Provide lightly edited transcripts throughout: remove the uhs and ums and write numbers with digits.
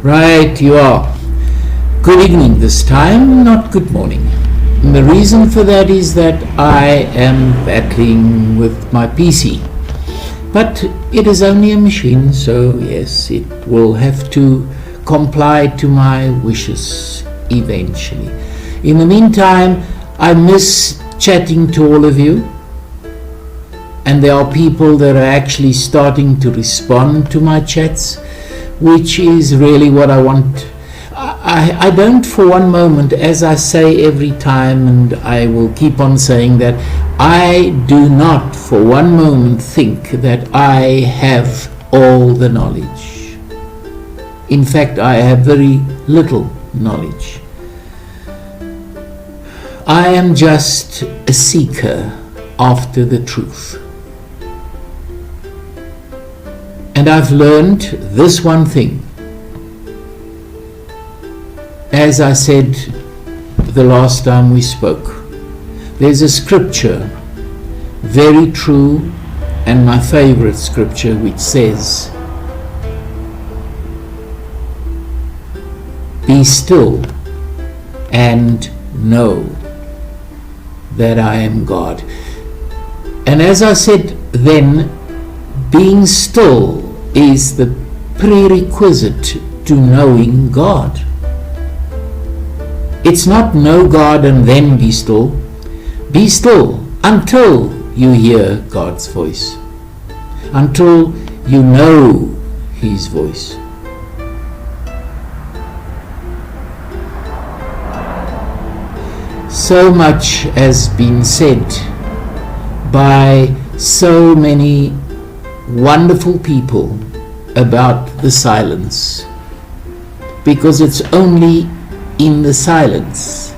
Right, you are. Good evening this time, not good morning. And the reason for that is that I am battling with my PC. But it is only a machine, so yes, it will have to comply to my wishes eventually. In the meantime, I miss chatting to all of you. And there are people that are actually starting to respond to my chats, which is really what I want. I don't for one moment, as I say every time, and I will keep on saying that, I do not for one moment think that I have all the knowledge. In fact, I have very little knowledge. I am just a seeker after the truth. And I've learned this one thing. As I said the last time we spoke, there's a scripture, very true, and my favorite scripture, which says, "Be still and know that I am God." And as I said then, being still is the prerequisite to knowing God. It's not know God and then be still. Be still until you hear God's voice, until you know His voice. So much has been said by so many wonderful people about the silence, because it's only in the silence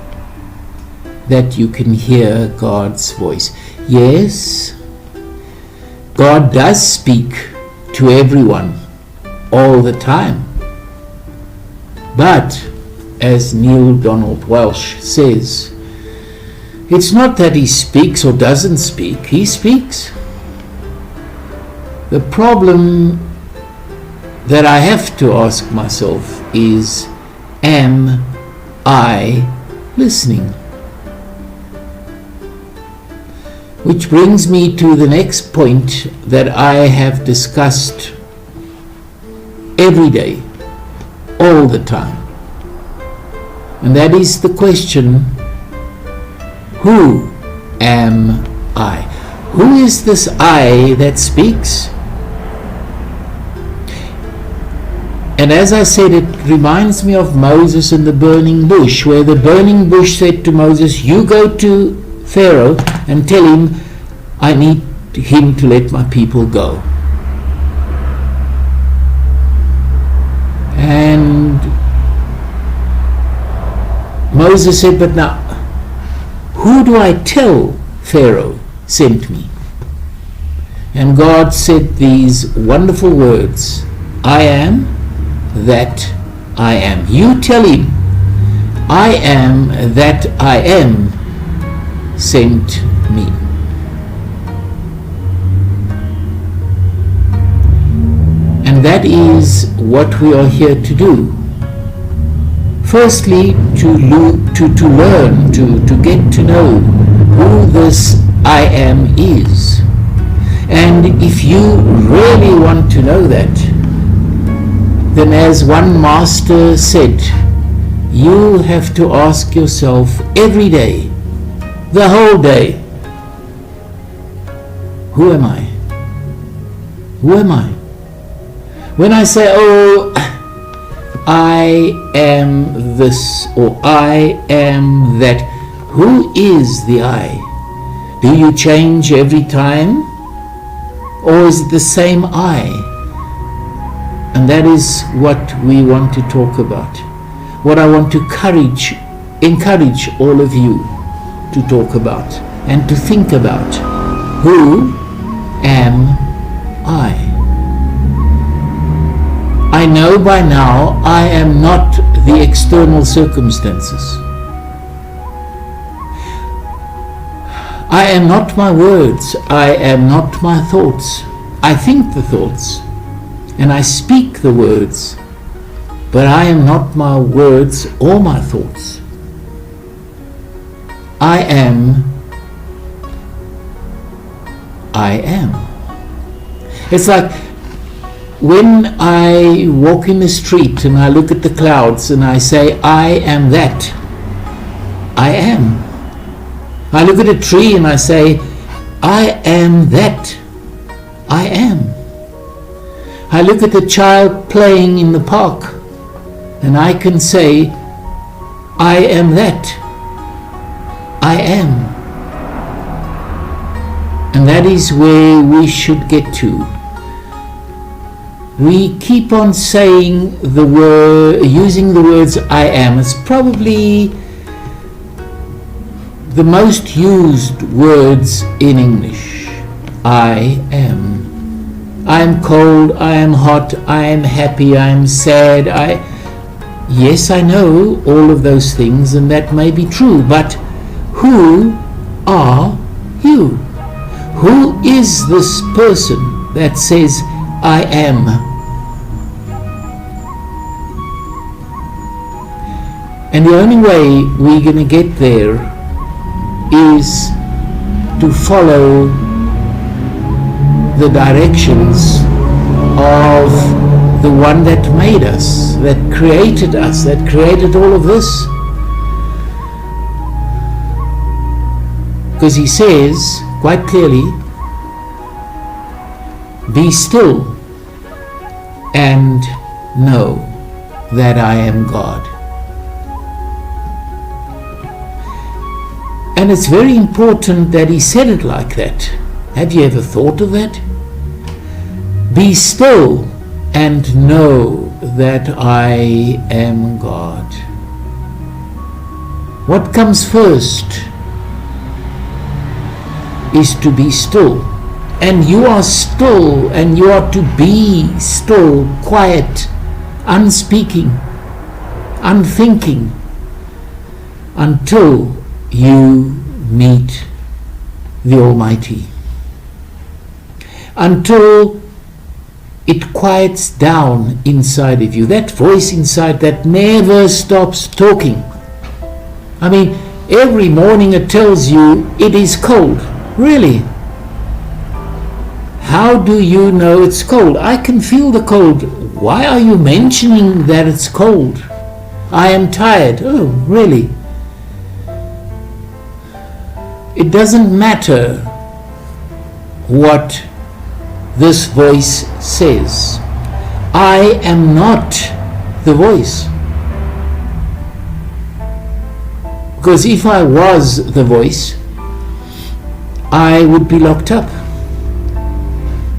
that you can hear God's voice. Yes, God does speak to everyone all the time, but as Neil Donald Welsh says, it's not that He speaks or doesn't speak. He speaks. The problem that I have to ask myself is, am I listening? Which brings me to the next point that I have discussed every day, all the time. And that is the question, who am I? Who is this I that speaks? And as I said, it reminds me of Moses and the burning bush, where the burning bush said to Moses, "You go to Pharaoh and tell him I need him to let my people go." And Moses said, "But now, who do I tell Pharaoh sent me?" And God said these wonderful words, "I am that I am." You tell him, "I am that I am sent me." And that is what we are here to do. Firstly, to learn, to get to know who this I am is. And if you really want to know that, then as one master said, you have to ask yourself every day, the whole day, who am I? Who am I? When I say, oh, I am this or I am that, who is the I? Do you change every time? Or is it the same I? And that is what we want to talk about. What I want to encourage all of you to talk about and to think about. Who am I? I know by now I am not the external circumstances. I am not my words. I am not my thoughts. I think the thoughts and I speak the words, but I am not my words or my thoughts. I am. It's like when I walk in the street and I look at the clouds and I say, I am that. I am. I look at a tree and I say, I am that. I am. I look at a child playing in the park and I can say, I am that. I am. And that is where we should get to. We keep on saying using the words I am. It's probably the most used words in English. I am. I am cold, I am hot, I am happy, I am sad. Yes, I know all of those things, and that may be true, but who are you? Who is this person that says, I am? And the only way we're going to get there is to follow the directions of the one that made us, that created all of this. Because he says quite clearly, be still and know that I am God. And it's very important that he said it like that. Have you ever thought of that? Be still and know that I am God. What comes first is to be still. And you are still, and you are to be still, quiet, unspeaking, unthinking, until you meet the Almighty. Until it quiets down inside of you. That voice inside that never stops talking. I mean, every morning it tells you it is cold. Really? How do you know it's cold? I can feel the cold. Why are you mentioning that it's cold? I am tired. Oh, really? It doesn't matter what this voice says. I am not the voice. Because if I was the voice, I would be locked up.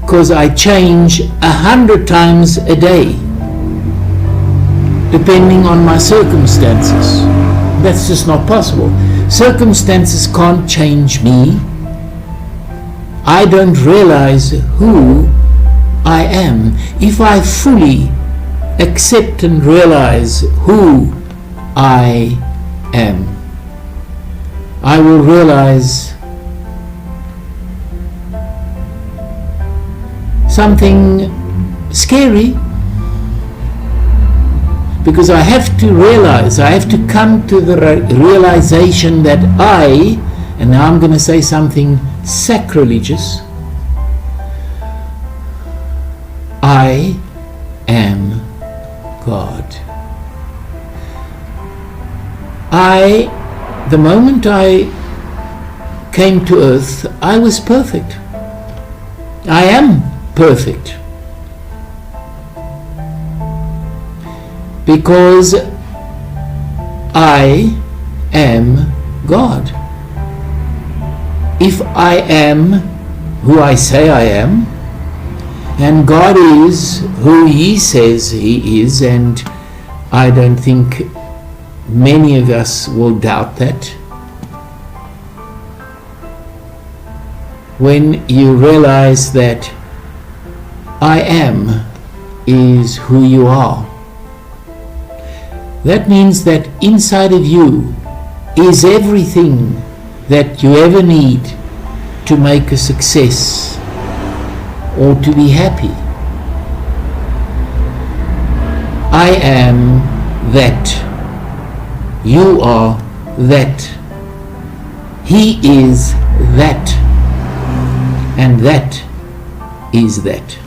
Because I change 100 times a day, depending on my circumstances. That's just not possible. Circumstances can't change me. I don't realize who I am. If I fully accept and realize who I am, I will realize something scary, because I have to realize, I have to come to the realization that and now I'm going to say something sacrilegious, I am God. The moment I came to earth, I was perfect. I am perfect. Because I am God. If I am who I say I am, and God is who He says He is, and I don't think many of us will doubt that. When you realize that I am is who you are, that means that inside of you is everything that you ever need to make a success or to be happy. I am that. You are that. He is that. And that is that.